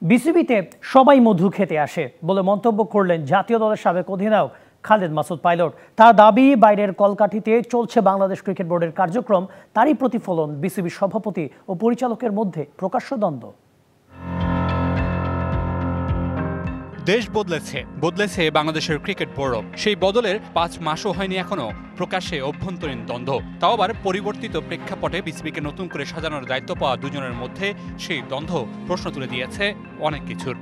বিসিবিতে সবাই মধু খেতে আসে বলে মন্তব্য করলেন জাতীয় দলের সাবেক অধিনায়ক খালেদ মাসুদ পাইলট। তার দাবি, বাইরের কলকাঠিতে চলছে বাংলাদেশ ক্রিকেট বোর্ডের কার্যক্রম, তারই প্রতিফলন বিসিবির সভাপতি ও পরিচালকের মধ্যে প্রকাশ্য দ্বন্দ্ব। দেশ বদলেছে বাংলাদেশের ক্রিকেট বোর্ডও। সেই বদলের 5 মাসও হয়নি এখনো প্রকাশ্যে অভ্যন্তরীণ দ্বন্দ্ব, তাও আবার পরিবর্তিত প্রেক্ষাপটে বিসিবিকে নতুন করে সাজানোর দায়িত্ব পাওয়া দুজনের মধ্যে সেই দ্বন্দ্ব প্রশ্ন তুলে দিয়েছে অনেক কিছুর।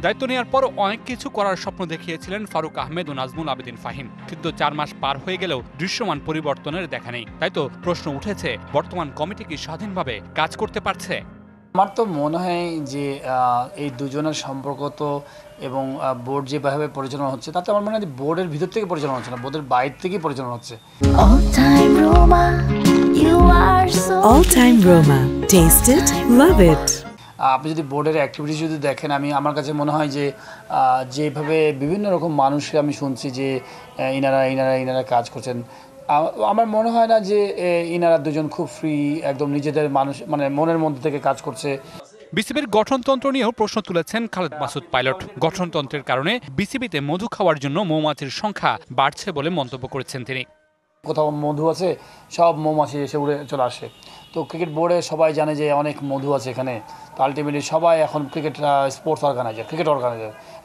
দায়িত্ব নেওয়ার পর অনেক কিছু করার স্বপ্ন দেখিয়েছিলেন ফারুক আহমেদ ও নাজমুল আবেদিন ফাহিম, কিন্তু 4 মাস পার হয়ে গেলেও দৃশ্যমান পরিবর্তনের দেখা নেই। তাই তো প্রশ্ন উঠেছে, বর্তমান কমিটি কি স্বাধীনভাবে কাজ করতে পারছে? আমার তো মনে হয় যে এই দুজনের সম্পর্ক তো এবং বোর্ড যেভাবে পরিচালনা হচ্ছে তাতে আমার মনে হয় বোর্ডের ভিতর থেকে পরিচালনা হচ্ছে না, বোর্ডের বাইরে থেকেই পরিচালনা হচ্ছে। All time Roma, taste it, love it. আপনি যদি বোর্ডের অ্যাক্টিভিটিস যদি দেখেন, আমার কাছে মনে হয় যে যেভাবে বিভিন্ন রকম মানুষকে আমি শুনছি যে ইনারা কাজ করছেন, আমার মনে হয় না যে ইনারা দুজন খুব ফ্রি, একদম নিজেদের মানুষ মানে মনের মধ্যে থেকে কাজ করছে। বিসিবির গঠনতন্ত্র নিয়েও প্রশ্ন তুলেছেন খালেদ মাসুদ পাইলট। গঠনতন্ত্রের কারণে বিসিবিতে মধু খাওয়ার জন্য মৌমাছির সংখ্যা বাড়ছে বলে মন্তব্য করেছেন তিনি। কোথাও মধু আছে, সব মৌমাছি এসে উড়ে চলে আসে। তো ক্রিকেট বোর্ডে সবাই জানে যে অনেক মধু আছে এখানে। তো আলটিমেটলি সবাই এখন স্পোর্টস অর্গানাইজার।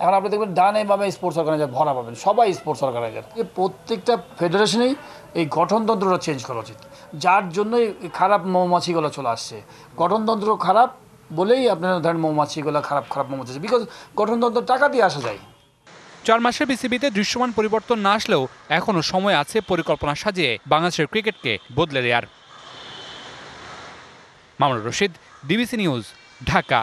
এখন আপনি দেখবেন ডানে বামে স্পোর্টস অর্গানাইজার ভরা পাবেন, সবাই স্পোর্টস অর্গানাইজার। প্রত্যেকটা ফেডারেশনেই এই গঠনতন্ত্রটা চেঞ্জ করা উচিত, যার জন্যই খারাপ মৌমাছিগুলো চলে আসছে। গঠনতন্ত্র খারাপ বলেই আপনারা ধরেন মৌমাছিগুলো খারাপ মৌমাছি, বিকজ গঠনতন্ত্র টাকা দিয়ে আসা যায়। 4 মাসে বিসিবিতে দৃশ্যমান পরিবর্তন না আসলেও এখনও সময় আছে পরিকল্পনা সাজিয়ে বাংলাদেশের ক্রিকেটকে বদলে দেওয়ার। Mamunur Rashid, DBC news, Dhaka.